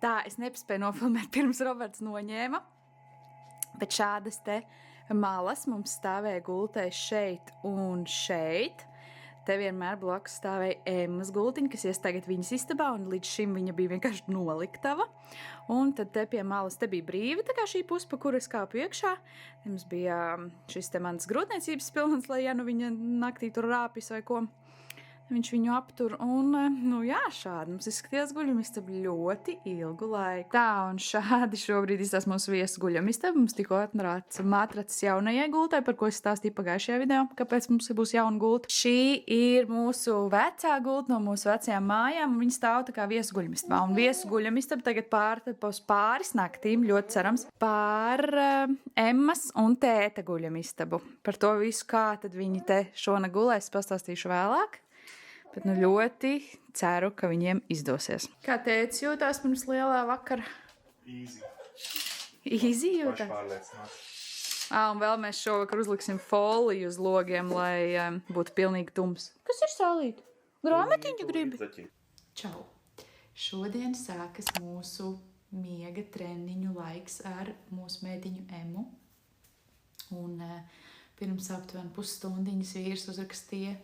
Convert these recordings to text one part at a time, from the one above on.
Tā, es nepaspēju nofilmēt pirms Roberts noņēma, bet šādas te malas mums stāvēja gultēs šeit un šeit. Te vienmēr blakus stāvēja Emmas gultiņa, kas ies tagad viņas istabā, un līdz šim viņa bija vienkārši noliktava. Un tad te pie malas te bija brīva, tā kā šī puse, pa kuru es kāpu iekšā. Mums bija šis te mans grūtniecības pilns, lai ja nu viņa naktī tur rāpjas vai ko. Viņš viņu aptur, un, nu jā, šādi mums izskatījās guļamistaba ļoti ilgu laiku. Tā, un šādi šobrīd izstās mūsu viesu guļamistaba. Mums tikko atnāca matracis jaunajai gultai, par ko es stāstīju pagājušajā video, kāpēc mums būs jauna gulta. Šī ir mūsu vecā gulta no mūsu vecajām mājām, un viņa stāv tā kā viesu guļamistabā. Un viesu guļamistaba tagad pāris naktīm, ļoti cerams, pār Emmas un tēta guļamistabu. Par to visu, kā tad viņi te šona gulēs, pastāstīšu vēlāk. Bet nu ļoti ceru, ka viņiem izdosies. Kā tētis jūtās pirms lielā vakara? Easy. Easy jūtās? Pašpārliecināts. Un vēl mēs šovakar uzliksim foliju uz logiem, lai būtu pilnīgi tums. Kas ir saulīt? Grāmatiņu gribi? Čau! Šodien sākas mūsu miega treniņu laiks ar mūsu mētiņu Emmu. Un pirms aptuveni pusstundiņas vīrs uzrakstīja,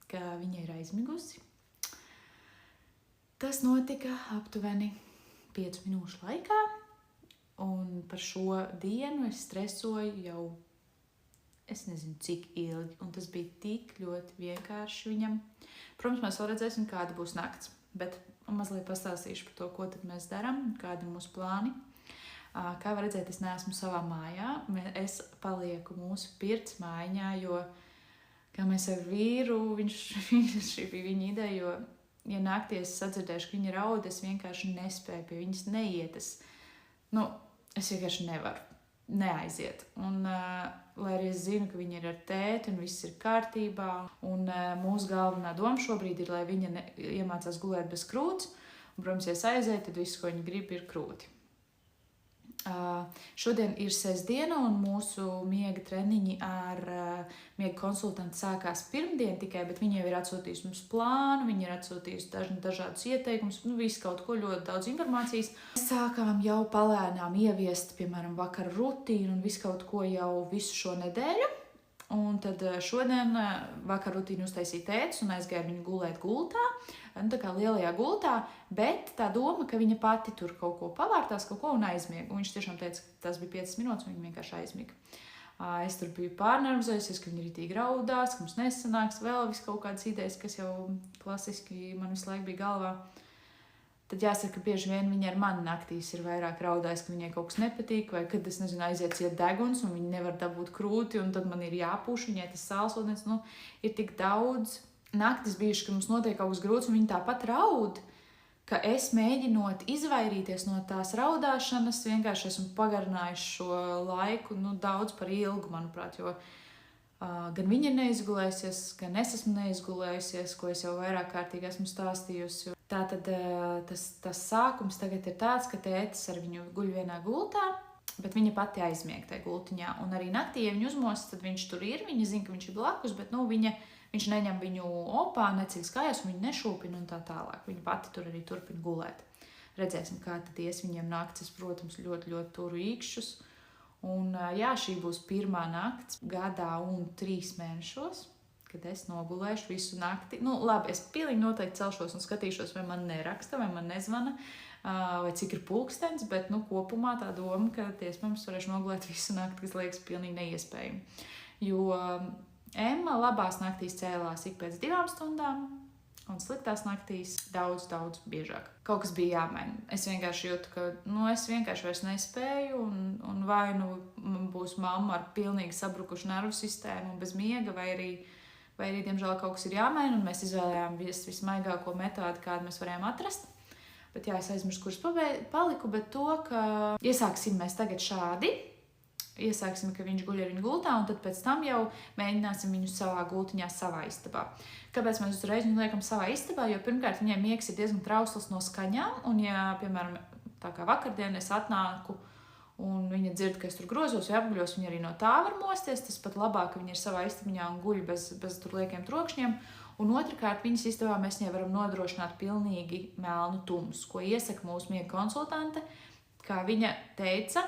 ka viņa ir aizmigusi. Tas notika aptuveni 5 minūšu laikā, un par šo dienu es stresoju jau, es nezinu, cik ilgi, un tas bija tik ļoti vienkārši viņam. Protams, mēs vēl redzēsim, kāda būs nakts, bet mazliet pastāstīšu par to, ko tad mēs darām, kādi ir mūsu plāni. Kā var redzēt, es neesmu savā mājā, es palieku mūsu pirts mājiņā, jo kā mēs ar vīru, šī bija viņa ideja, jo, ja naktī es sadzirdēšu, ka viņa raud, es vienkārši nespēju pie viņas neiet. Es vienkārši nevaru neaiziet. Un, lai arī es zinu, ka viņa ir ar tēti un viss ir kārtībā, un mūsu galvenā doma šobrīd ir, lai viņa iemācās gulēt bez krūts, un, protams, ja es aizēju, tad viss, ko viņa grib, ir krūti. Šodien ir sestdiena, un mūsu miega treniņi ar miega konsultantu sākās pirmdien tikai, bet viņa jau ir atsūtījusi mums plānu, viņa ir atsūtījusi dažādus ieteikumus, visu kaut ko, ļoti daudz informācijas. Mēs sākām jau palēnām ieviest, piemēram, vakara rutīnu un visu kaut ko jau visu šo nedēļu. Un tad šodien vakar rutīnu uztaisīja tētis un aizgāja viņu gulēt gultā, tā kā lielajā gultā, bet tā doma, ka viņa pati tur kaut ko pavārtās, kaut ko un aizmiega. Un viņš tiešām teica, ka tas bija 5 minūtes un viņa vienkārši aizmiega. Es tur biju pārnervozējusies, ka viņa ritīgi raudās, ka mums nesanāks vēl vis kaut kādas idejas, kas jau klasiski man visu laiku bija galvā. Tad jāsaka, ka bieži vien viņa ar mani naktīs ir vairāk raudājis, ka viņai kaut kas nepatīk, vai kad es nezinu, aiziet ciet deguns un viņa nevar dabūt krūti, un tad man ir jāpūš viņai tas sālsodens. Ir tik daudz naktis bijuši, ka mums notiek kaut kas grūts, un viņa tāpat raud, ka es mēģinot izvairīties no tās raudāšanas, vienkārši esmu pagarinājis šo laiku daudz par ilgu, manuprāt, jo gan viņa ir neizgulējusies, gan es esmu neizgulējusies, ko es jau vairāk kārtīgi esmu stāstījusi. Tātad tas sākums tagad ir tāds, ka tētis ar viņu guļ vienā gultā, bet viņa pati aizmieg tajā gultiņā. Un arī naktī, ja viņu uzmos, tad viņš tur ir, viņa zina, ka viņš ir blakus, bet viņš neņem viņu opā, neceļas kājās un viņu nešūpina un tā tālāk. Viņa pati tur arī turpina gulēt. Redzēsim, kā tad ies viņiem naktis. Es, protams, ļoti, ļoti turu īkšķus. Un jā, šī būs pirmā nakts gadā un 3 mēnešos, kad es nogulēšu visu nakti. Labi, es pilnīgi noteikti celšos un skatīšos, vai man neraksta, vai man nezvana, vai cik ir pulkstens, bet kopumā tā doma, ka iespējams varēšu nogulēt visu nakti, kas liekas pilnīgi neiespējami. Jo Emma labās naktīs cēlās ik pēc 2 stundām, un sliktās naktīs daudz, daudz biežāk. Kaut kas bija jāmaina. Es vienkārši jūtu, ka es vienkārši vairs nespēju, un vai būs mamma ar pilnīgi sabrukušu nervu sistēmu un bez miega, vai arī, diemžēl, kaut kas ir jāmaina, un mēs izvēlējāmies vismaigāko metodi, kādu mēs varējām atrast. Bet jā, es aizmirstu, kurš paliku, bet to, ka iesāksim mēs tagad šādi. Iesāksim, ka viņš guļ ar viņu gultā, un tad pēc tam jau mēģināsim viņu savā gultiņā, savā istabā. Kāpēc mēs uzreiz viņu liekam savā istabā? Jo pirmkārt, viņai miegs ir diezgan trausls no skaņām, un ja, piemēram, tā kā vakardien es atnāku, un viņa dzird, ka es tur grozos vai apguļos, viņa arī no tā var mosties. Tas pat labāk, ka viņa ir savā istabiņā un guļ bez tur liekiem trokšņiem. Un otrkārt, viņas istabā mēs viņai varam nodrošināt pilnīgi melnu tumsu, ko iesaka mūsu miega konsultante. Kā viņa teica,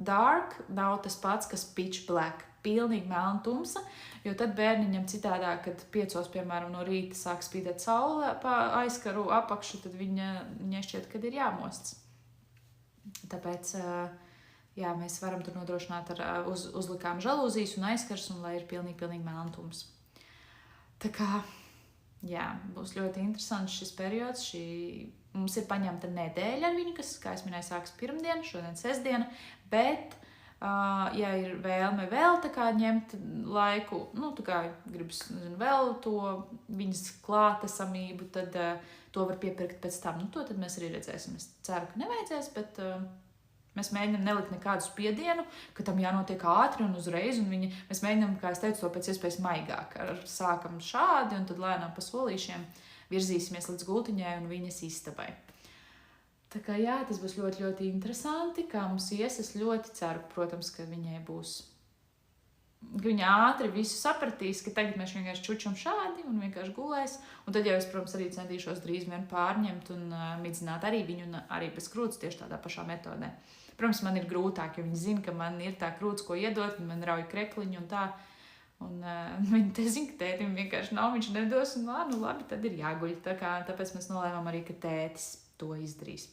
dark nav tas pats, kas pitch black, pilnīgi melna tumsa, jo tad bērniņam citādāk, kad 5, piemēram, no rīta sāk spīdēt saule pa aizkaru apakšu, tad viņai šķiet, kad ir jāmosts. Tāpēc, jā, mēs varam tur nodrošināt uzlikām žalūzijas un aizkars, un lai ir pilnīgi melna tumsa. Tā kā, jā, būs ļoti interesants šis periods. Mums ir paņemta nedēļa ar viņu, kas, kā es minēju, sāks pirmdiena, šodien sestdiena, bet, ja ir vēlme vēl tā kā ņemt laiku, tā kā gribas, vēl to viņas klātesamību, tad to var piepirkt pēc tam. To tad mēs arī redzēsim. Es ceru, ka nevajadzēs, bet mēs mēģinām nelikt nekādu spiedienu, ka tam jānotiek ātri un uzreiz, un mēs mēģinām, kā es teicu, to pēc iespējas maigāk. Sākam šādi, un tad lēnām pa solīšiem virzīsimies līdz gultiņai un viņas istabai. Tā kā jā, tas būs ļoti, ļoti interesanti, kā mums ies. Es ļoti ceru, protams, ka viņai būs, ka viņa ātri visu sapratīs, ka tagad mēs vienkārši čučam šādi un vienkārši gulēs. Un tad jau es, protams, arī centīšos drīz vien pārņemt un midzināt arī viņu un arī bez krūts tieši tādā pašā metodē. Protams, man ir grūtāk, jo viņi zina, ka man ir tā krūts, ko iedot, un man rauj krekliņu un tā. Un viņi te zina, ka tētim vienkārši nav, viņš nedos, un labi, tad ir jāguļ. Tāpēc mēs nolēmām arī, ka tētis to izdarīs.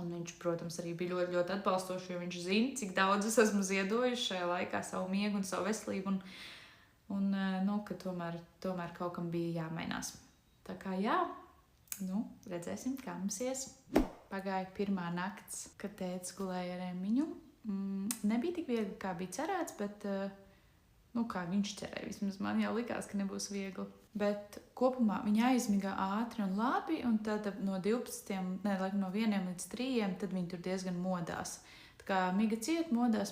Un viņš, protams, arī bija ļoti, ļoti atbalstošs, jo viņš zina, cik daudz es esmu ziedojuši šajā laikā savu miegu un savu veselību, un ka tomēr kaut kam bija jāmainās. Tā kā jā, redzēsim, kā mums ies. Pagāja pirmā nakts, kad tētis gulēja ar Emiņu. Nebija tik viegli, kā bija cerēts, bet, kā viņš cerēja. Vismaz man jau likās, ka nebūs viegli. Bet kopumā viņa aizmigā ātri un labi, un tad no 1 līdz 3, tad viņa tur diezgan modās. Tā kā miga ciet modās.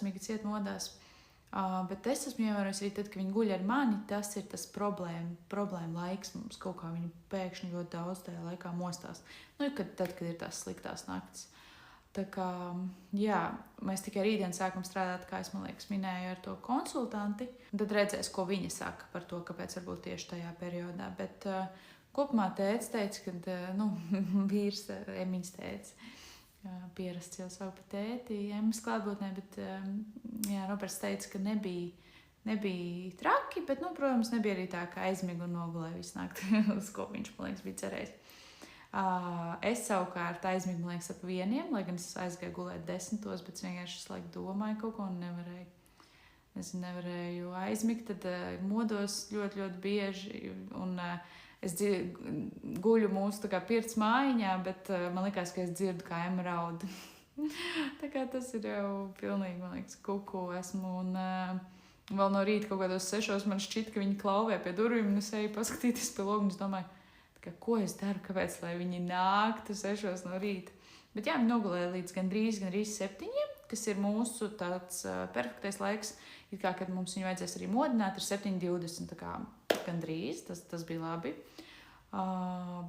Bet es esmu ievērojis arī tad, kad viņi guļ ar mani, tas ir tas problēma laiks. Mums kaut kā viņi pēkšņi ļoti daudz tajā laikā mostās. Tad, kad ir tās sliktās naktis. Tā kā, jā, mēs tikai rītdien sākam strādāt, kā es, man liekas, minēju ar to konsultanti. Tad redzēs, ko viņa saka par to, kāpēc varbūt tieši tajā periodā. Bet kopumā tētis teica, kad, vīrs, Emiņas tētis, pierasts jau savu pa tēti, Emmas klātbūtnē, bet, jā, Roberts teica, ka nebija traki, bet, protams, nebija arī tā, ka aizmiga un nogulēja visu nakti, uz ko viņš, man liekas, bija cerējis. Es savukārt aizmigu, man liekas, ap 1, lai gan es aizgāju gulēt 10, bet vienkārši es laiku domāju kaut ko un nevarēju aizmigt, tad modos ļoti, ļoti bieži, un es guļu mūsu tā kā pirts mājiņā, bet man likās, ka es dzirdu, kā Emma raud. Tā kā tas ir jau pilnīgi, man liekas, kuku esmu, un vēl no rīta kaut kādos 6 man šķita, ka viņi klauvē pie durvīm, un es eju paskatīties pie logu, un es domāju, ko es daru, kāpēc, lai viņi nāktu 6 no rīta. Bet jā, viņi nogulēja līdz gandrīz 7, kas ir mūsu tāds perfektais laiks, it kā, kad mums viņu vajadzēs arī modināt, ir 7:20, tā kā gandrīz, tas bija labi.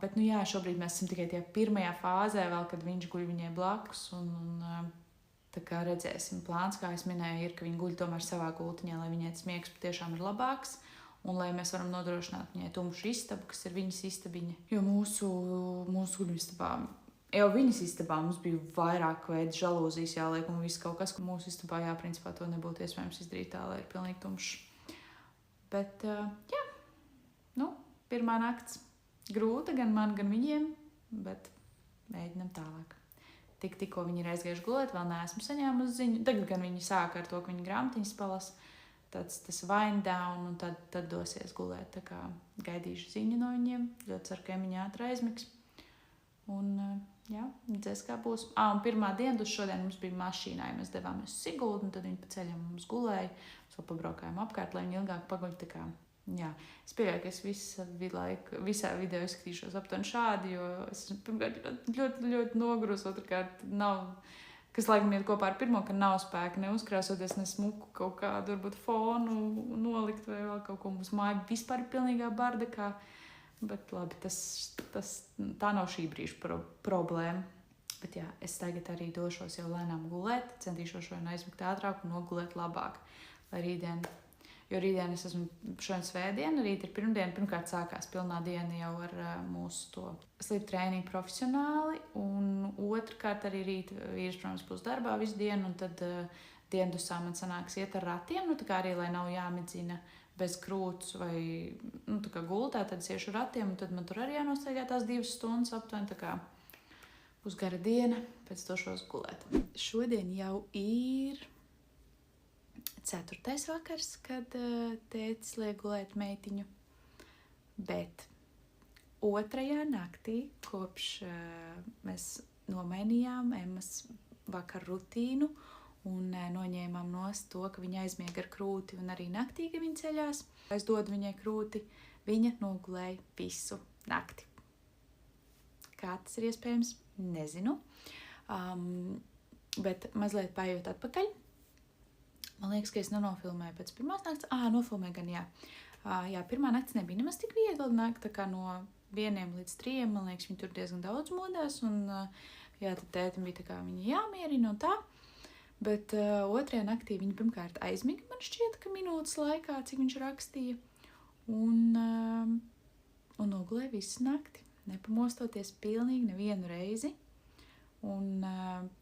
Bet, jā, šobrīd mēs esam tikai tajā pirmajā fāzē, vēl, kad viņš guļ viņai blakus, un tā kā redzēsim, plāns, kā es minēju, ir, ka viņi guļ tomēr savā gultiņā, lai viņai tas miegs patiešām ir labāks, un lai mēs varam nodrošināt viņai tumšu istabu, kas ir viņas istabiņa. Jo mūsu guļamistabā, jau viņas istabā mums bija vairāk veidu žalūzijas jāliek, un viss kaut kas, ka mūsu istabā, jā, principā to nebūtu iespējams izdarīt tā, lai ir pilnīgi tumšs. Bet, jā, pirmā nakts grūta gan man, gan viņiem, bet mēģinam tālāk. Tikko viņi ir aizgājuši gulēt, vēl neesmu saņēmusi ziņu. Tagad gan viņi sāka ar to, ka viņi grāmatiņas palasa, tas wind down, un tad dosies gulēt. Tā kā gaidīšu ziņu no viņiem, ļoti ceru, ka Emiņa ātri aizmigs. Un, jā, redzēs, kā būs. Un pirmā diena, šodien mums bija mašīnā, ja mēs devāmies uz Siguldu, un tad viņi pa ceļam mums gulēja, mēs vēl pabraukājām apkārt, lai viņi ilgāk paguļ. Tā kā, jā, es pieļauju, ka es visā video izskatīšos aptuveni šādi, jo es pirmkārt ļoti, ļoti nogurus, otrkārt nav, kas laikam iet kopā ar pirmo, ka nav spēka neuzkrāsoties, ne smuku kaut kādu, varbūt fonu nolikt vai vēl kaut ko. Mums māja vispār ir pilnīgā bardakā, bet labi, tā nav šī brīža problēma. Bet jā, es tagad arī došos jau lēnām gulēt, centīšos šodien aizmigt ātrāk un nogulēt labāk, lai rītdien jo rītdien es esmu šodien svētdiena, rīt ir pirmdiena, pirmkārt sākās pilnā diena jau ar mūsu to sleep training profesionāli, un otrkārt arī rīt vīrs, protams, būs darbā visu dienu, un tad diendusā man sanāks iet ar ratiem, nu tā kā arī, lai nav jāmedzina bez krūts vai, nu tā kā gultā, tad es iešu ratiem, un tad man tur arī jānostaigā tās 2 stundas aptuveni, tā kā būs gara diena, pēc došos gulēt. Šodien jau ir 4. vakars, kad tētis liek gulēt meitiņu, bet 2. naktī, kopš mēs nomainījām Emmas vakar rutīnu un noņēmām nost to, ka viņa aizmiega ar krūti un arī naktī, kad viņa ceļās. Es dodu viņai krūti, viņa nogulēja visu nakti. Kā tas ir iespējams? Nezinu. Bet mazliet paiet atpakaļ. Man liekas, ka es nenofilmēju pēc pirmās nakts. Nofilmēju gan, jā. Jā, pirmā nakts nebija nemaz tik viegla nakt, tā kā no 1 līdz 3, man liekas, viņi tur diezgan daudz modās, un jā, tad tētim bija tā kā viņa jāmierina un tā. Bet 2. naktī viņa pirmkārt aizmiga, man šķiet, ka minūtes laikā, cik viņš rakstīja, un nogulēja visu nakti. Nepamostoties pilnīgi nevienu reizi. Un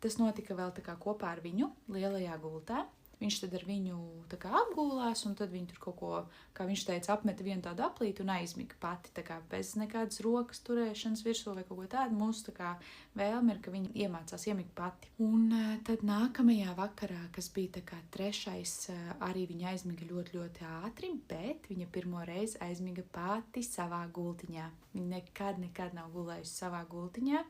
tas notika vēl tā kā kopā ar viņu lielajā gultā. Viņš tad ar viņu tā kā apgulās, un tad viņi tur kaut ko, kā viņš teica, apmeta vienu tādu aplīti un aizmiga pati, tā kā bez nekādas rokas turēšanas virsū vai kaut ko tādu. Mūsu tā kā vēlme ir, ka viņa iemācās iemigt pati. Un tad nākamajā vakarā, kas bija tā kā 3., arī viņa aizmiga ļoti, ļoti ātri, bet viņa pirmo reizi aizmiga pati savā gultiņā. Viņa nekad nav gulējusi savā gultiņā.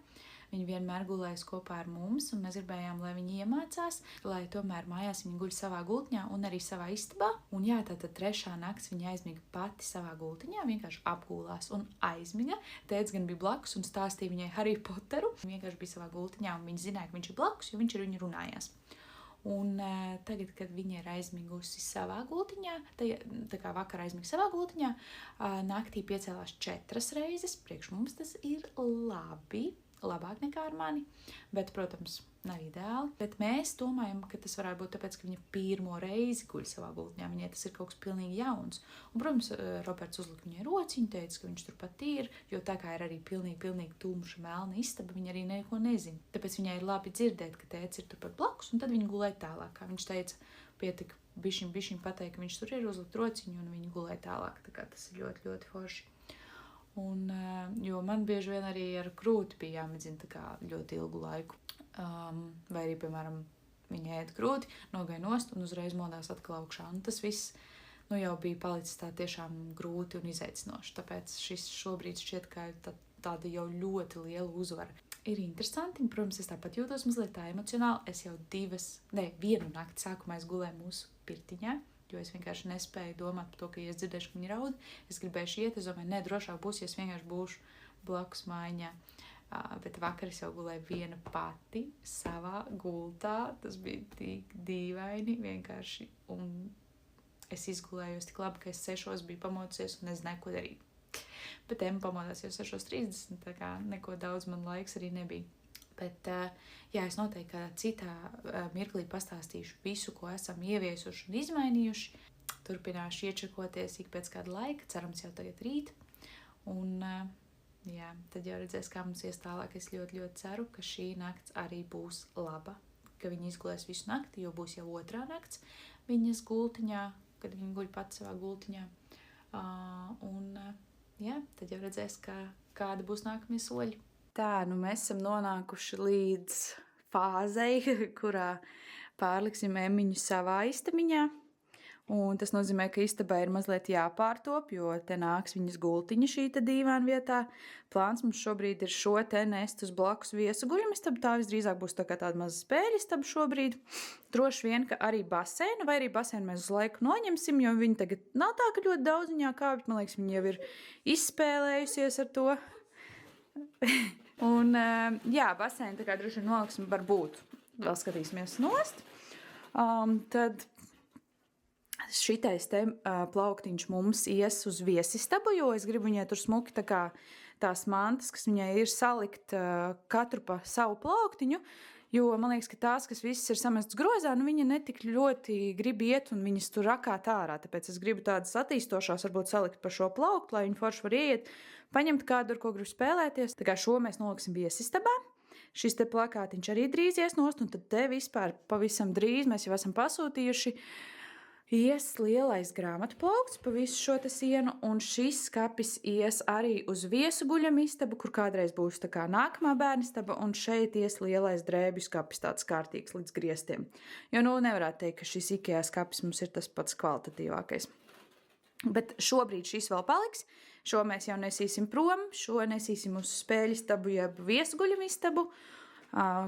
Viņa vienmēr gulējas kopā ar mums, un mēs gribējām, lai viņa iemācās, lai tomēr mājās viņa guļ savā gultiņā un arī savā istabā. Un jā, tātad 3. nakts viņa aizmiga pati savā gultiņā, vienkārši apgulās un aizmiga. Tētis gan bija blakus un stāstīja viņai Harry Potteru. Viņa vienkārši bija savā gultiņā, un viņa zināja, ka viņš ir blakus, jo viņš ar viņu runājās. Un tagad, kad viņa ir aizmigusi savā gultiņā, tā kā vakar aizmiga savā gultiņā, naktī piecēlās 4 reizes. Priekš mums tas ir labi. Labāk nekā ar mani, bet, protams, nav ideāli. Bet mēs domājam, ka tas varētu būt tāpēc, ka viņa pirmo reizi guļ savā gultiņā. Viņai tas ir kaut kas pilnīgi jauns. Un, protams, Roberts uzlika viņai rociņu, teica, ka viņš turpat ir, jo tā kā ir arī pilnīgi tumša melna istaba, viņa arī neko nezina. Tāpēc viņai ir labi dzirdēt, ka tētis ir turpat blakus, un tad viņa gulēja tālāk. Kā viņš teica, pietika bišķiņ pateikt, ka viņš tur ir, uzlikt rociņu, un viņa gulēja tālāk. Tā kā tas ir ļoti, ļoti forši. Un, jo man bieži vien arī ar krūti bija jāmedzina tā kā ļoti ilgu laiku. Vai arī, piemēram, viņa ēda krūti, nogāja nost un uzreiz modās atkal augšā. Un tas viss jau bija palicis tā tiešām grūti un izaicinoši. Tāpēc šis šobrīd šķiet, ka tāda jau ļoti liela uzvara. Ir interesanti, un, protams, es tāpat jūtos mazliet tā emocionāli. Es jau 1 nakti sākumā es gulēju mūsu pirtiņā, jo es vienkārši nespēju domāt par to, ka, ja es dzirdēšu, ka viņi raud, es gribēšu iet, es domāju, drošāk būs, ja es vienkārši būšu blakus mājiņā. Bet vakar es jau gulēju viena pati savā gultā, tas bija tik dīvaini vienkārši, un es izgulējos tik labi, ka es 6 biju pamodusies un nezināju, ko darīt. Bet Emma pamodās jau 6:30, tā kā neko daudz man laiks arī nebija. Bet, jā, es noteikti kādā citā mirklī pastāstīšu visu, ko esam ieviesuši un izmainījuši. Turpināšu iečakoties ik pēc kāda laika, cerams jau tagad rīt. Un, jā, tad jau redzēs, kā mums ies tālāk. Es ļoti, ļoti ceru, ka šī nakts arī būs laba, ka viņa izgulēs visu nakti, jo būs jau 2. nakts viņas gultiņā, kad viņa guļ pats savā gultiņā. Jā, tad jau redzēs, kāda būs nākamie soļi. Tā, mēs esam nonākuši līdz fāzei, kurā pārliksim Emmiņu savā istabiņā. Un tas nozīmē, ka istabai ir mazliet jāpārtop, jo te nāks viņas gultiņa šī te dīvāna vietā. Plāns mums šobrīd ir šo te nest uz blakus viesuguļam istabu. Tā visdrīzāk būs tā kā tāda maza spēļu istaba šobrīd. Droši vien, ka arī baseinu, vai arī baseinu mēs uz laiku noņemsim, jo viņi tagad nav tā, ka ļoti daudz viņā kāpj. Man liekas, viņa jau ir izspēlējusies ar to. Un, jā, baseinu tā kā droši vien noliksim varbūt. Vēl skatīsimies nost. Tad šitais te plauktiņš mums ies uz viesistabu, jo es gribu viņai tur smuki tā kā tās mantas, kas viņai ir salikt katru pa savu plauktiņu, jo man liekas, ka tās, kas visas ir samestas grozā, nu viņa netik ļoti grib iet un viņas tur rakāt ārā, tāpēc es gribu tādas attīstošās varbūt salikt pa šo plauktu, lai viņi forši var ieiet, paņemt kādu, ar ko grib spēlēties. Tā kā šo mēs noliksim viesistabā. Šis te plakātiņš arī drīz ies nost, un tad te vispār pavisam drīz mēs jau esam pasūtījuši ies lielais grāmatu plaukts pa visu šo te sienu, un šis skapis ies arī uz viesu guļam istabu, kur kādreiz būs tā kā nākamā bērnistaba, un šeit ies lielais drēbju skapis tāds kārtīgs līdz griestiem. Jo, nu, nevarētu teikt, ka šis IKEA skapis mums ir tas pats kvalitatīvākais. Bet šobrīd šis vēl paliks, šo mēs jau nesīsim prom, šo nesīsim uz spēļu istabu, jeb viesu guļam istabu.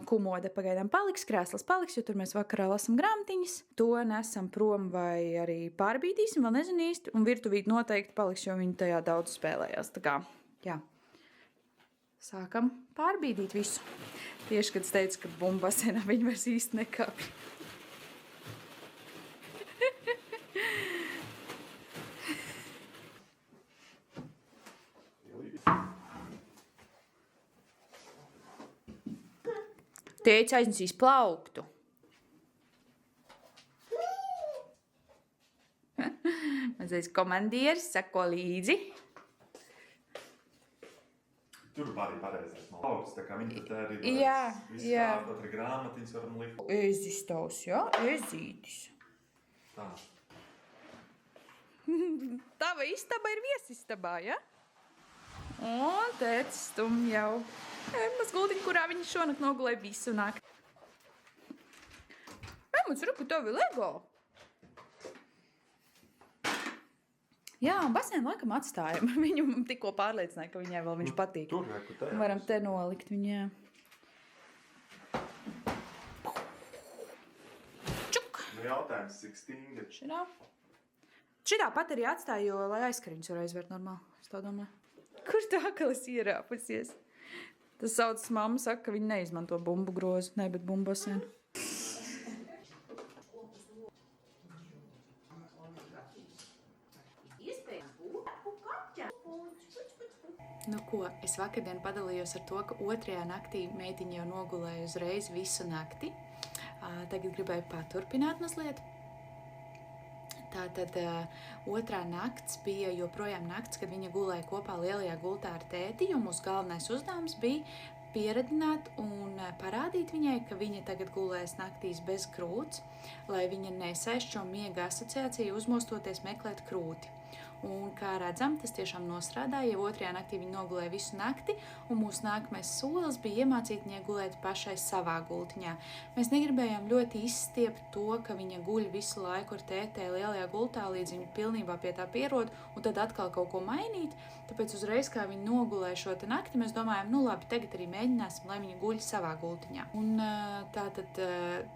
Kumode pagaidām paliks, krēslas paliks, jo tur mēs vakarā lasam grāmatiņas. To nesam prom vai arī pārbīdīsim, vēl nezinu īsti, un virtuvīt noteikti paliks, jo viņi tajā daudz spēlējās. Tā kā, jā, sākam pārbīdīt visu. Tieši, kad es teicu, ka bumbu basēnā viņi vairs īsti nekāpj. Teica aiznesīs plauktu. Mazais komandieris sako līdzi. Tur arī pareizais plaukts, tā kā viņi tad arī viss kārtot ar grāmatiņas varam likt. Ezīstovs, jā? Ezītis. Tā. Tava istaba ir viesistabā, ja? Un tētis stum jau maz gultiņu, kurā viņi šonakt nogulēja visu nakti. Mums ruku tevi Lego. Jā, basēnu laikam atstājam. Viņu tikko pārliecināja, ka viņai vēl viņš patīk. Tur, reku, tajā. Varam te nolikt viņā. Čuk! Nu jautājums, cik stingri. Šitā pat arī atstāja, jo lai aizkariņus var aizvērt normāli. Es tā domāju. Kur tā akalis ierāpusies? Tas saucas mamma saka, ka viņi neizmanto bumbu grozu, ne, bet bumbu basēnu. Nu ko, es vakardien padalījos ar to, ka otrajā naktī meitiņa jau nogulēja uzreiz visu nakti. Tagad gribēju paturpināt mazliet. Tātad otrā nakts bija joprojām nakts, kad viņa gulēja kopā lielajā gultā ar tēti, jo mūsu galvenais uzdevums bija pieradināt un parādīt viņai, ka viņa tagad gulēs naktīs bez krūts, lai viņa nesēž šo miega asociāciju uzmostoties meklēt krūti. Un, kā redzam, tas tiešām nostrādāja, jo otrajā naktī viņa nogulēja visu nakti, un mūsu nākamais solis bija iemācīt viņai gulēt pašai savā gultiņā. Mēs negribējām ļoti izstiept to, ka viņa guļ visu laiku ar tētē lielajā gultā, līdz viņa pilnībā pie tā pierod, un tad atkal kaut ko mainīt. Tāpēc uzreiz, kā viņa nogulēja šo te nakti, mēs domājām, nu labi, tagad arī mēģināsim, lai viņa guļ savā gultiņā. Un tātad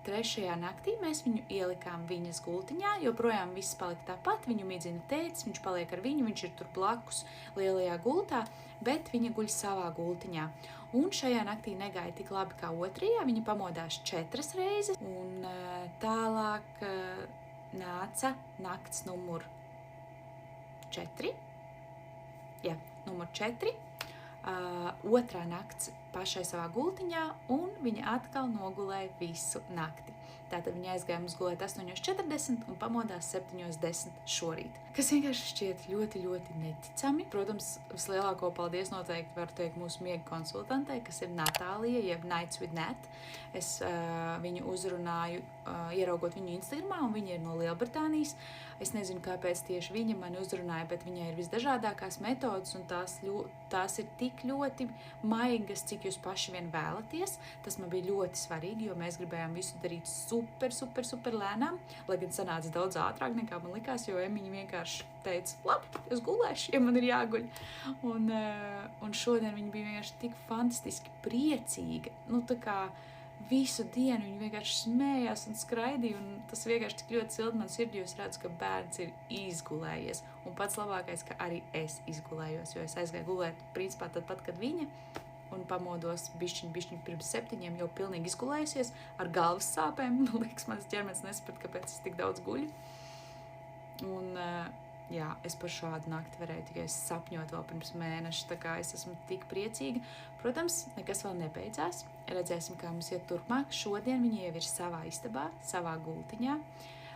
trešajā naktī mēs viņu ielikām viņas gultiņā, joprojām viss palika tāpat, viņu midzina tētis, viņš paliek ar viņu, viņš ir tur blakus lielajā gultā, bet viņa guļ savā gultiņā. Un šajā naktī negāja tik labi kā otrajā, viņa pamodās 4 reizes, un tālāk nāca nakts numur 4. Jā, numur 4. Otrā nakts pašai savā gultiņā, un viņa atkal nogulēja visu nakti. Tātad viņa aizgāja mums gulēt 8:40 un pamodās 7:10 šorīt. Kas vienkārši šķiet ļoti, ļoti neticami. Protams, vislielāko paldies noteikti var teikt mūsu miega konsultantei, kas ir Natālija, jeb Nights with Nat. Es viņu uzrunāju, ieraugot viņu Instagramā, un viņa ir no Lielbritānijas. Es nezinu, kāpēc tieši viņa mani uzrunāja, bet viņai ir visdažādākās metodas, un tās ir tik ļoti maigas, cik jūs paši vien vēlaties. Tas man bija ļoti svarīgi, jo mēs gribējām visu darīt super lēnām, lai gan sanāca daudz ātrāk nekā man likās, jo Emiņa vienkārši teica, labi, es gulēšu, ja man ir jāguļ. Un šodien viņa bija vienkārši tik fantastiski priecīga. Nu, tā kā visu dienu viņa vienkārši smējās un skraidīja, un tas vienkārši tik ļoti silti man sirdī, jo es redzu, ka bērns ir izgulējies. Un pats labākais, ka arī es izgulējos, jo es aizgāju gulēt principā tad pat, kad viņa, un pamodos bišķiņ pirms 7, jau pilnīgi izgulējusies ar galvas sāpēm. Man liekas, mans ķermenis nesprat, kāpēc es tik daudz guļu. Un jā, es par šādu nakti varēju tikai sapņot vēl pirms mēneša, tā kā es esmu tik priecīga. Protams, nekas vēl nebeidzās, redzēsim, kā mums iet turpmāk. Šodien viņa jau ir savā istabā, savā gultiņā.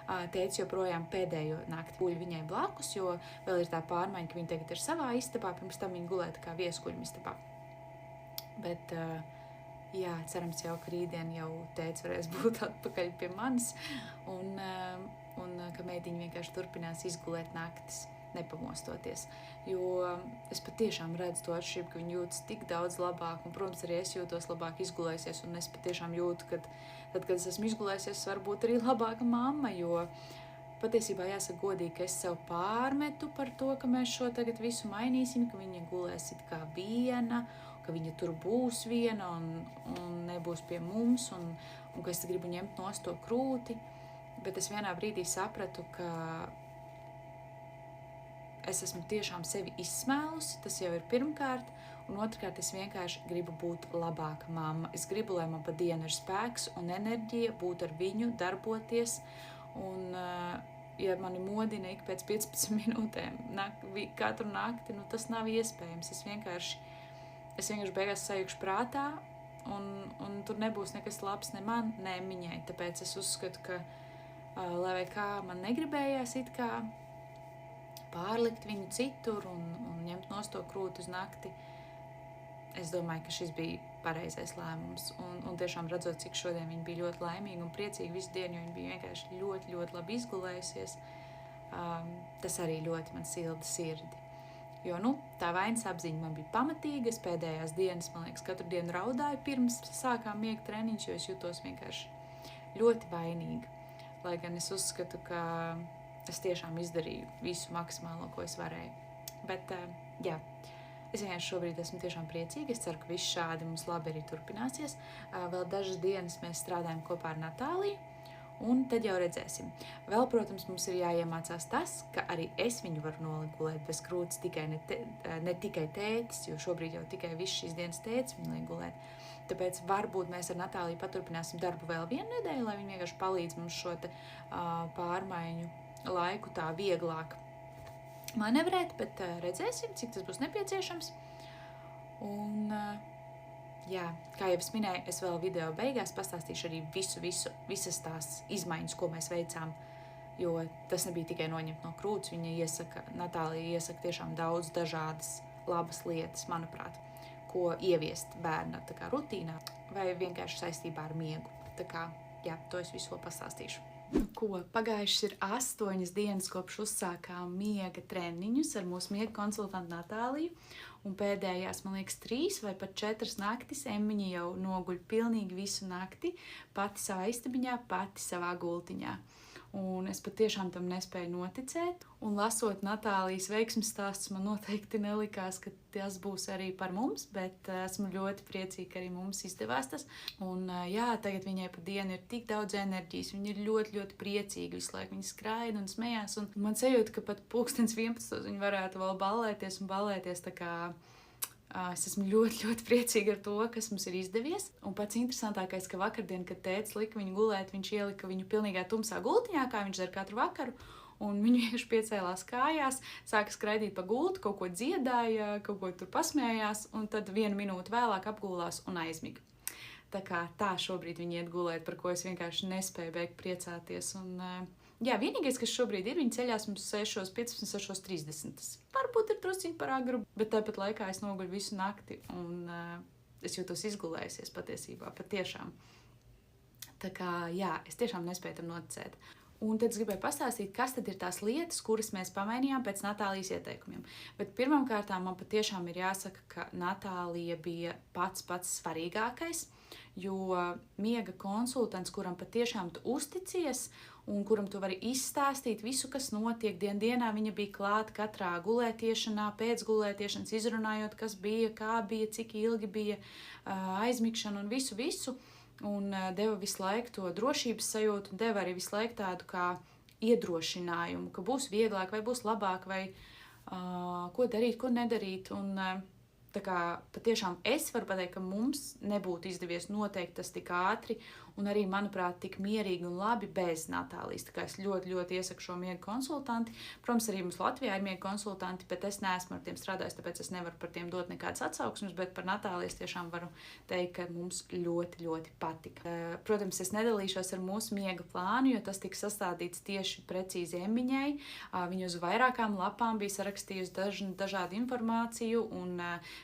Tētis joprojām pēdējo nakti guļ viņai blakus, jo vēl ir tā pārmaiņa, ka viņa tagad ir savā istabā, pirms tam viņa gulēja tā kā vieskuļuma istabā. Bet, jā, cerams jau, ka rītdien jau tētis varēs būt atpakaļ pie manis, un ka meitiņa vienkārši turpinās izgulēt naktis, nepamostoties. Jo es patiešām redzu to atšķirību, ka viņa jūtas tik daudz labāk, un, protams, arī es jūtos labāk izgulējusies, un es patiešām jūtu, ka tad, kad es esmu izgulējusies, varbūt arī labāka mamma, jo patiesībā jāsaka godīgi, ka es sev pārmetu par to, ka mēs šo tagad visu mainīsim, ka viņa gulēs it kā viena, ka viņa tur būs viena un nebūs pie mums, un ka es gribu ņemt nost to krūti, bet es vienā brīdī sapratu, ka es esmu tiešām sevi izsmēlusi, tas jau ir pirmkārt, un otrkārt es vienkārši gribu būt labāka mamma. Es gribu, lai man pa dienu ir spēks un enerģija, būt ar viņu, darboties, un ja mani modina ik pēc 15 minūtēm katru nakti, tas nav iespējams. Es vienkārši beigās sajūkšu prātā, un tur nebūs nekas labs ne man, ne viņai. Tāpēc es uzskatu, ka, lai vai kā man negribējās it kā pārlikt viņu citur un ņemt nost to krūti uz nakti, es domāju, ka šis bija pareizais lēmums. Un tiešām redzot, cik šodien viņa bija ļoti laimīga un priecīga visu dienu, jo viņa bija vienkārši ļoti, ļoti labi izgulējusies, tas arī ļoti man silda sirdi. Jo, tā vainas apziņa man bija pamatīga, es pēdējās dienas, man liekas, katru dienu raudāju pirms sākām miega treniņš, jo es jutos vienkārši ļoti vainīga. Lai gan es uzskatu, ka es tiešām izdarīju visu maksimālo, ko es varēju. Bet, jā, es vienkārši šobrīd esmu tiešām priecīga. Es ceru, ka viss šādi mums labi arī turpināsies. Vēl dažas dienas mēs strādājam kopā ar Natāliju, un tad jau redzēsim. Vēl, protams, mums ir jāiemācās tas, ka arī es viņu varu noligulēt bez krūtis ne tikai tētis, jo šobrīd jau tikai viss šīs dienas tētis viņu liek gulēt. Tāpēc varbūt mēs ar Natāliju paturpināsim darbu vēl vienu nedēļu, lai viņi vienkārši palīdz mums šo te pārmaiņu laiku tā vieglāk manevrēt, bet redzēsim, cik tas būs nepieciešams. Un, jā, kā jau es minēju, es vēl video beigās pastāstīšu arī visas tās izmaiņas, ko mēs veicām, jo tas nebija tikai noņemt no krūts, Natālija iesaka tiešām daudz dažādas labas lietas, manuprāt, ko ieviest bērna tā kā rutīnā vai vienkārši saistībā ar miegu. Tā kā, jā, to es visu vēl pastāstīšu. Pagājušas ir 8 dienas, kopš uzsākām miega treniņus ar mūsu miega konsultantu Natāliju, un pēdējās, man liekas, 3 vai pat 4 naktis Emmiņa jau noguļ pilnīgi visu nakti, pati savā istabiņā, pati savā gultiņā. Un es patiešām tam nespēju noticēt, un lasot Natālijas veiksmes stāstus, man noteikti nelikās, ka tas būs arī par mums, bet esmu ļoti priecīga, ka arī mums izdevās tas. Un jā, tagad viņai pa dienu ir tik daudz enerģijas, viņa ir ļoti, ļoti priecīga, visu laiku viņa skraida un smējās, un man sajūta, ka pat 11:00 viņa varētu vēl ballēties, tā kā es esmu ļoti, ļoti priecīga ar to, kas mums ir izdevies. Un pats interesantākais, ka vakardien, kad tētis lika viņu gulēt, viņš ielika viņu pilnīgā tumsā gultiņā, kā viņš dara katru vakaru, un viņš vienkārši piecēlās kājās, sāka skraidīt pa gultu, kaut ko dziedāja, kaut ko tur pasmējās, un tad 1 minūti vēlāk apgulās un aizmiga. Tā šobrīd viņi iet gulēt, par ko es vienkārši nespēju beigt priecāties. Un, jā, vienīgais, kas šobrīd ir, viņi ceļās mums 6:15, 6:30. Varbūt ir drusciņi par agru, bet tāpat laikā es noguļu visu nakti, un es jūtos izgulējusies patiesībā, patiešām. Tā kā, jā, es tiešām nespēju tam noticēt. Un tad es gribēju pastāstīt, kas tad ir tās lietas, kuras mēs pamainījām pēc Natālijas ieteikumiem. Bet pirmkārt, man patiešām ir jāsaka, ka Natālija bija pats svarīgākais, jo miega konsultants, kuram patiešām tu uzticies un kuram tu vari izstāstīt visu, kas notiek dienā, viņa bija klāta katrā gulētiešanā, pēc gulētiešanas, izrunājot, kas bija, kā bija, cik ilgi bija aizmigšana un visu. Un deva visu laiku to drošības sajūtu, un deva arī visu laiku tādu kā iedrošinājumu, ka būs vieglāk vai būs labāk, vai ko darīt, ko nedarīt. Un tā kā patiešām es varu pateikt, ka mums nebūtu izdevies noteikt tas tik ātri un arī, manuprāt, tik mierīgi un labi bez Natālijas. Tā kā es ļoti, ļoti iesaku šo miega konsultanti. Protams, arī mums Latvijā ir miega konsultanti, bet es neesmu ar tiem strādājis, tāpēc es nevaru par tiem dot nekādas atsauksmes, bet par Natālijas tiešām varu teikt, ka mums ļoti, ļoti patika. Protams, es nedalīšos ar mūsu miega plānu, jo tas tika sastādīts tieši precīzi Emmiņai. Viņa uz vairākām lapām bija sarakstījusi dažādu informāciju un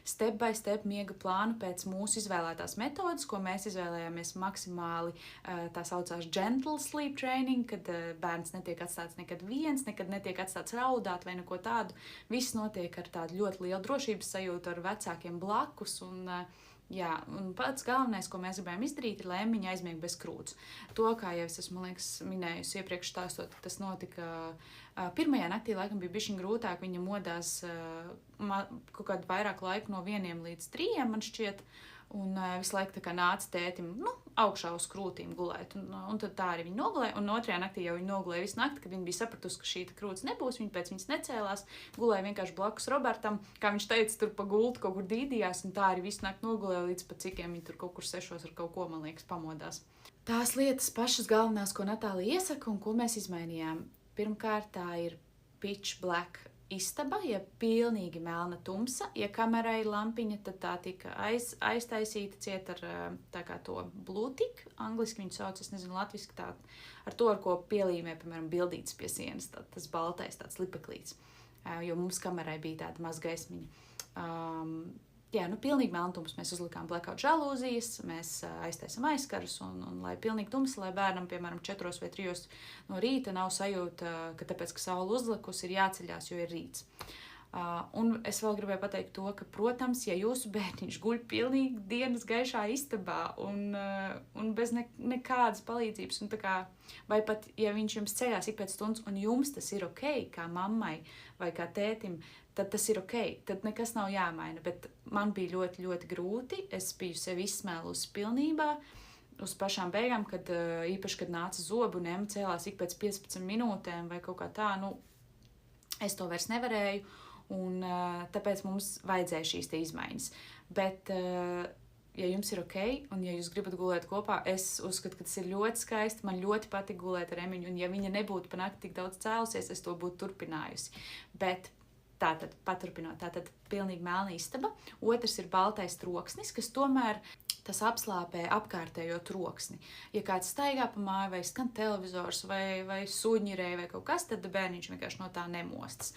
step by step miega plānu pēc mūsu izvēlētās metodas, ko mēs izvēlējāmies maksimāli. Tā saucās gentle sleep training, kad bērns netiek atstāts nekad viens, nekad netiek atstāts raudāt vai neko tādu. Viss notiek ar tādu ļoti lielu drošības sajūtu, ar vecākiem blakus. Un pats galvenais, ko mēs gribējām izdarīt, ir, lai Emmiņa aizmieg bez krūts. To, kā jau es esmu minējusi iepriekš stāstot, tas notika pirmajā naktī, laikam bija bišķiņ grūtāk. Viņa modās kaut kādu vairāk laiku no 1 līdz 3, man šķiet. Un visu laiku tā kā nāca tētim, augšā uz krūtīm gulēt. Un tad tā arī viņa nogulēja. Un otrajā naktī jau viņa nogulēja visu nakti, kad viņa bija sapratusi, ka šī krūts nebūs. Viņa pēc viņas necēlās, gulēja vienkārši blakus Robertam. Kā viņš teica, tur pa gultu kaut kur dīdījās. Un tā arī visu nakti nogulēja līdz pat cikiem viņa tur kaut kur 6 ar kaut ko, man liekas, pamodās. Tās lietas pašas galvenās, ko Natālija iesaka un ko mēs izmainījām. Pirmkārt, tā ir pitch black istaba, ja pilnīgi melna tumsa. Ja kamerai ir lampiņa, tad tā tika aiztaisīta ciet ar tā kā to blūtik. Angliski viņu sauc, es nezinu, latviski tā, ar to, ar ko pielīmē, piemēram, bildītas pie sienas, tas baltais, tāds lipeklīts, jo mums kamerai bija tāda maz gaismiņa. Pilnīgi melntums. Mēs uzlikām blackout žalūzijas, mēs aiztaisam aizkarus un lai pilnīgi tums, lai bērnam, piemēram, 4 vai 3 no rīta nav sajūta, ka tāpēc, ka saule uzlikus, ir jāceļās, jo ir rīts. Un es vēl gribēju pateikt to, ka, protams, ja jūsu bērniņš guļ pilnīgi dienas gaišā istabā un bez nekādas palīdzības, un tā kā, vai pat, ja viņš jums ceļās ik pēc stundas, un jums tas ir ok, kā mammai vai kā tētim, tad tas ir ok, tad nekas nav jāmaina, bet man bija ļoti, ļoti grūti, es biju sevi izsmēlusi pilnībā, uz pašām beigām, kad īpaši, kad nāca zobu un Emma cēlās ik pēc 15 minūtēm vai kaut kā tā, es to vairs nevarēju, un tāpēc mums vajadzēja šīs te izmaiņas. Bet, ja jums ir ok, un ja jūs gribat gulēt kopā, es uzskatu, ka tas ir ļoti skaisti, man ļoti patīk gulēt ar Emmiņu, un ja viņa nebūtu pa nakti tik daudz cēlusies, es to būtu turpinājusi. Bet tātad, paturpinot, tātad pilnīgi melna istaba. Otrs ir baltais troksnis, kas tomēr tas apslāpē apkārtējo troksni. Ja kāds staigā pa māju vai skan televizors vai suņirēja vai kaut kas, tad bērniņš vienkārši no tā nemostas.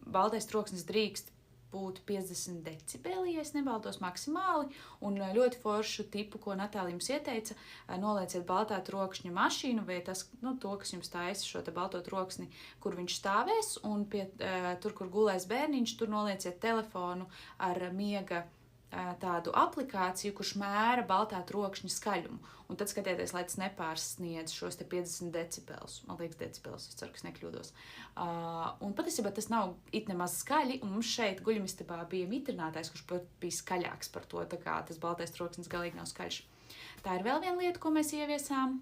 Baltais troksnis drīkst būt 50 decibeli, ja es nebaldos maksimāli, un ļoti foršu tipu, ko Natālija jums ieteica, nolieciet baltā trokšņa mašīnu vai tas, to, kas jums taisa šo te balto troksni, kur viņš stāvēs, un tur, kur gulēs bērniņš, tur nolieciet telefonu ar miega tādu aplikāciju, kurš mēra baltā trokšņa skaļumu. Un tad skatieties, lai tas nepārsniedz šos te 50 decibelus. Man liekas decibelus, es ceru, ka es nekļūdos. Un patiesībā tas nav it nemaz skaļi, un mums šeit guļamistabā bija mitrinātājs, kurš bija skaļāks par to, tā kā tas baltais troksnis galīgi nav skaļš. Tā ir vēl viena lieta, ko mēs ieviesām.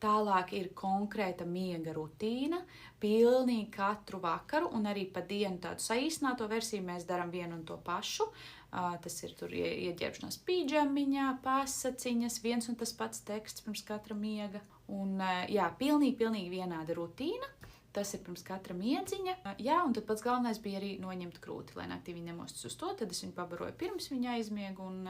Tālāk ir konkrēta miega rutīna, pilnīgi katru vakaru, un arī pa dienu tādu saīsināto versiju mēs darām vienu un to pašu. Tas ir tur ieģērbšanās pīdžamiņā, pasaciņas, viens un tas pats teksts pirms katra miega. Un pilnīgi vienāda rutīna. Tas ir pirms katra miedziņa. Un tad pats galvenais bija arī noņemt krūti, lai naktī viņa nemostas uz to. Tad es viņu pabaroju pirms viņa aizmiegu un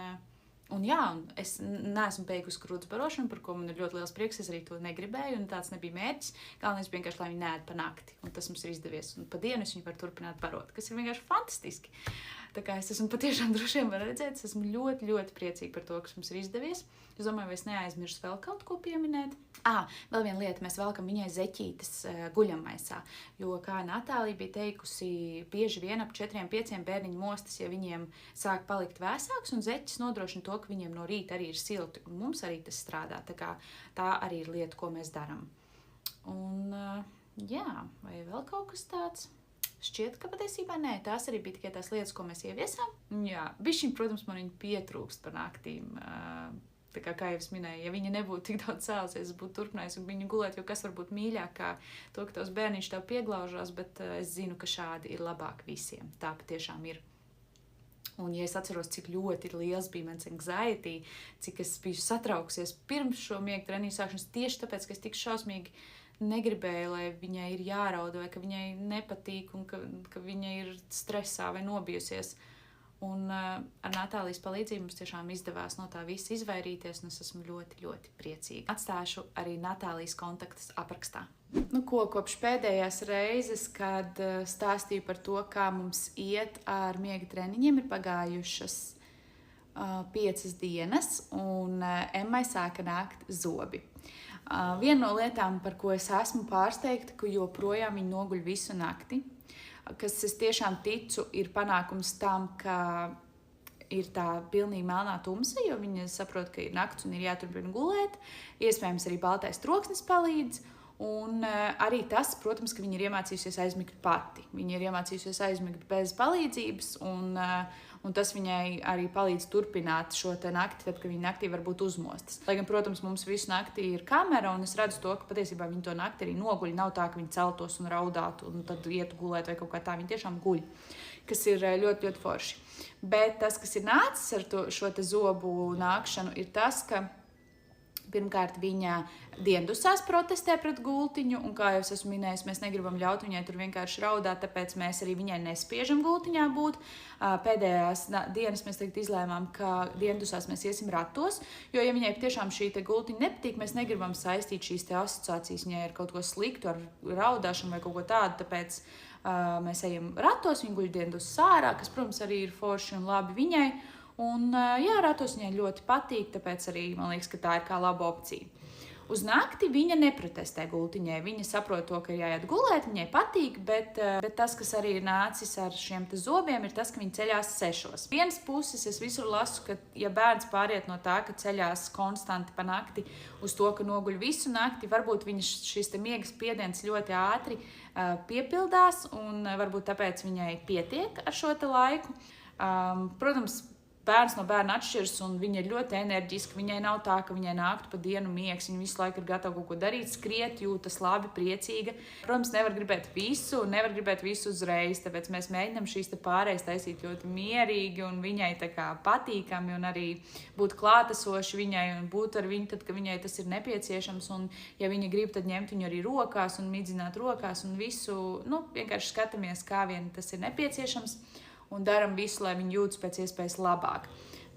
es neesmu beigusi krūtas barošanu, par ko man ir ļoti liels prieks, es arī to negribēju, un tāds nebija mērķis. Galvenais bija vienkārši, lai viņi neēd pa nakti, un tas mums ir izdevies. Un pa dienu es viņu varu turpināt barot, kas ir vienkārši fantastiski. Tā kā es esmu patiešām droši vien var redzēt, es esmu ļoti, ļoti priecīga par to, kas mums ir izdevies. Es domāju, vai es neaizmirsu vēl kaut ko pieminēt. Vēl viena lieta, mēs velkam viņai zeķītes guļamaisā, jo, kā Natālija bija teikusi, bieži vien ap 4-5 bērniņu mostas, ja viņiem sāk palikt vēsāks, un zeķis nodrošina to, ka viņiem no rīta arī ir silti, un mums arī tas strādā, tā kā tā arī ir lieta, ko mēs darām. Un, vai vēl kaut kas tāds? Šķiet, ka patiesībā nē, tās arī bija tikai tās lietas, ko mēs ieviesām. Bišķiņ, protams, man viņa pietrūkst par naktīm. Tā kā jau es minēju, ja viņa nebūtu tik daudz cēlusies, es būtu turpinājusi viņu gulēt, jo kas var būt mīļāk kā to, ka tavs bērniņš tev pieglaužās, bet es zinu, ka šādi ir labāk visiem. Tā patiešām ir. Un, ja es atceros, cik ļoti ir liels bija mans anxiety, cik es biju satraukusies pirms šo miega treniņu sākšanas, tieši tāpēc, ka es tik šausmīgi negribēju, lai viņai ir jārauda, vai ka viņai nepatīk, un ka viņa ir stresā vai nobijusies. Un ar Natālijas palīdzību mums tiešām izdevās no tā visa izvairīties, un es esmu ļoti, ļoti priecīga. Atstāšu arī Natālijas kontaktus aprakstā. Kopš pēdējās reizes, kad stāstīju par to, kā mums iet ar miega treniņiem, ir pagājušas 5 dienas, un Emmai sāka nākt zobi. Viena no lietām, par ko es esmu pārsteigta, ka joprojām viņa noguļ visu nakti, kas es tiešām ticu, ir panākums tam, ka ir tā pilnīgi melnā tumsa, jo viņa saprot, ka ir nakts un ir jāturpina gulēt. Iespējams, arī baltais troksnis palīdz. Un arī tas, protams, ka viņa ir iemācījusies aizmigt pati. Viņa ir iemācījusies aizmigt bez palīdzības, un tas viņai arī palīdz turpināt šo te nakti, tad, kad viņa naktī var būt uzmostas. Lai gan, protams, mums visu naktī ir kamera, un es redzu to, ka patiesībā viņa to nakti arī noguļ. Nav tā, ka viņa celtos un raudātu, un tad ietu gulēt vai kaut kā tā. Viņa tiešām guļ, kas ir ļoti, ļoti forši. Bet tas, kas ir nācis ar šo te zobu nākšanu, ir tas, ka pirmkārt, viņa diendusās protestē pret gultiņu, un, kā jau es esmu minējis, mēs negribam ļaut viņai tur vienkārši raudāt, tāpēc mēs arī viņai nespiežam gultiņā būt. Pēdējās dienas mēs tagad izlēmām, ka diendusās mēs iesim ratos, jo, ja viņai tiešām šī te gultiņa nepatīk, mēs negribam saistīt šīs te asociācijas, viņai ar kaut ko sliktu, ar raudāšanu vai kaut ko tādu, tāpēc mēs ejam ratos, viņa guļ diendusas ārā, kas, protams, arī ir forši un labi viņai. Un, jā, ratos viņai ļoti patīk, tāpēc arī man liekas, ka tā ir kā laba opcija. Uz nakti viņa neprotestē gultiņai. Viņa saprot to, ka ir jāiet gulēt, viņai patīk, bet tas, kas arī ir nācis ar šiem te zobiem, ir tas, ka viņa ceļās 6. Vienas puses es visur lasu, ka ja bērns pāriet no tā, ka ceļās konstanti pa nakti uz to, ka noguļ visu nakti, varbūt viņa šis te miega spiediens ļoti ātri piepildās, un varbūt tāpēc viņai pietiek ar šo te laiku. Protams, bērns no bērna atšķiras, un viņa ir ļoti enerģiska. Viņai nav tā, ka viņai nāktu pa dienu miegs. Viņa visu laiku ir gatava kaut ko darīt, skriet, jūtas labi, priecīga. Protams, nevar gribēt visu uzreiz, tāpēc mēs mēģinām šīs te pārējas taisīt ļoti mierīgi un viņai tā kā patīkami un arī būt klātesoši viņai un būt ar viņu tad, kad viņai tas ir nepieciešams. Un, ja viņa grib, tad ņemt viņu arī rokās un midzināt rokās un visu, vienkārši skatāmies, kā vien tas ir nepieciešams. Un daram visu, lai viņi jūtas pēc iespējas labāk.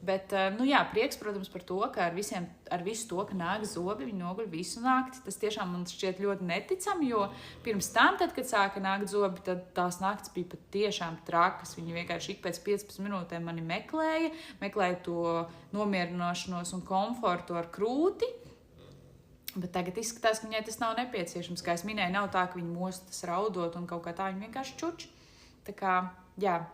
Bet, jā, prieks, protams, par to, ka ar visu to, ka nāk zobi, viņi noguļ visu nakti. Tas tiešām man šķiet ļoti neticami, jo pirms tam, tad, kad sāka nākt zobi, tad tās naktis bija pat tiešām trakas. Viņi vienkārši ik pēc 15 minūtēm mani meklēja to nomierināšanos un komfortu ar krūti. Bet tagad izskatās, ka viņai tas nav nepieciešams. Kā es minēju, nav tā, ka viņi mostas raudot un kaut kā tā, viņi vienkārši čuč. Tā kā, jā.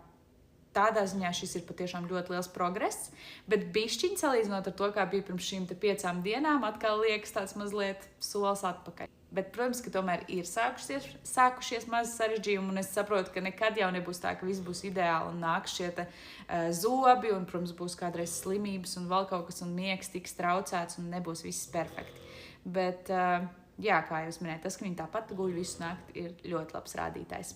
Tādā ziņā šis ir patiešām ļoti liels progress, bet bišķiņ salīdzinot ar to, kā bija pirms šīm 5 dienām, atkal liekas tāds mazliet solis atpakaļ. Bet, protams, ka tomēr ir sākušies mazi sarežģījumi, un es saprotu, ka nekad jau nebūs tā, ka viss būs ideāli un nāks šie zobi, un, protams, būs kādreiz slimības un vēl kaut kas, un miegs tiks traucēts, un nebūs viss perfekti. Bet, jā, kā jau es minēju, tas, ka viņi tāpat guļ visu nakti, ir ļoti labs rādītājs.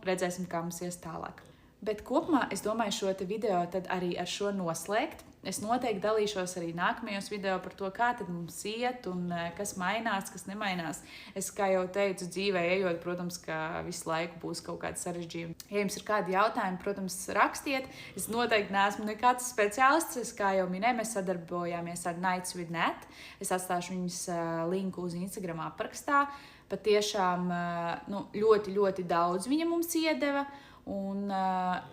Redzēsim, kā mums ies tālāk. Bet kopumā es domāju šo te video tad arī ar šo noslēgt. Es noteikti dalīšos arī nākamajos video par to, kā tad mums iet un kas mainās, kas nemainās. Es, kā jau teicu, dzīvē ejot, protams, ka visu laiku būs kaut kādi sarežģījumi. Ja jums ir kādi jautājumi, protams, rakstiet. Es noteikti neesmu nekāds speciālists. Es, kā jau minēju, mēs sadarbojāmies ar Nights with Nat. Es atstāšu viņas linku uz Instagram aprakstā. Patiešām ļoti, ļoti daudz viņa mums iedeva. Un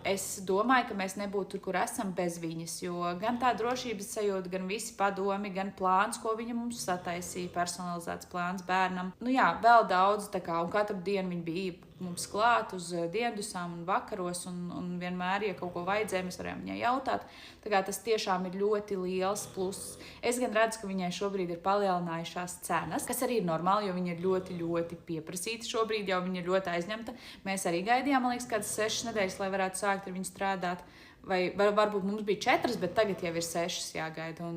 es domāju, ka mēs nebūtu tur, kur esam bez viņas, jo gan tā drošības sajūta, gan visi padomi, gan plāns, ko viņa mums sataisīja, personalizēts plāns bērnam. Jā, vēl daudz, un katru dienu viņa bija mums klāt uz diendusām un vakaros, un vienmēr, ja kaut ko vajadzēja, mēs varējām viņai jautāt. Tā kā tas tiešām ir ļoti liels pluss. Es gan redzu, ka viņai šobrīd ir palielinājušās cenas, kas arī ir normāli, jo viņa ir ļoti, ļoti pieprasīta šobrīd, jau viņa ir ļoti aizņemta. Mēs arī gaidījām, man liekas, kādas 6 nedēļas, lai varētu sākt ar viņu strādāt. vai varbūt mums bija 4, bet tagad jau ir 6 jāgaida.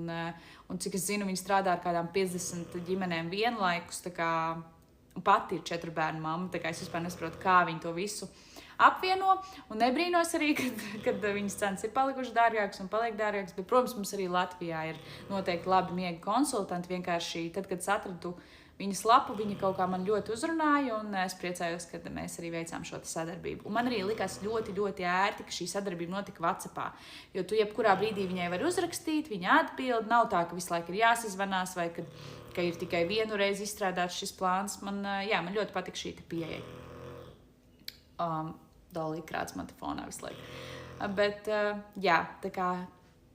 Un cik es zinu, viņi strādā ar kādām 50 ģimenēm vienlaikus, tā kā pati ir 4 bērnu mamma, tā kā es vispār nesaprotu, kā viņi to visu apvieno, un nebrīnos arī, kad viņas cenas ir palikušas dārgākas un paliek dārgākas, bet, protams, mums arī Latvijā ir noteikti labi miega konsultanti, vienkārši tad, kad es atradu viņas lapu, viņa kaut kā man ļoti uzrunāja, un es priecājos, ka mēs arī veicām šo sadarbību. Un man arī likās ļoti, ļoti ērti, ka šī sadarbība notika WhatsAppā, jo tu jebkurā brīdī viņai vari uzrakstīt, viņa atbild, nav tā, ka visu laiku ir jāsazvanās, vai ka ir tikai vienu reizi izstrādāts šis plāns. Man ļoti patīk šī pieeja. Dolī krāts man te fonā visu laiku. Bet, tā kā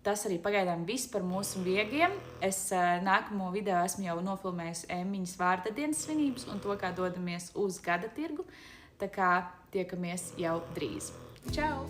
tas arī pagaidām viss par mūsu viegiem. Es nākamo video esmu jau nofilmējusi Emmiņas vārda dienas svinības un to, kā dodamies uz gada tirgu. Tā kā tiekamies jau drīz. Čau!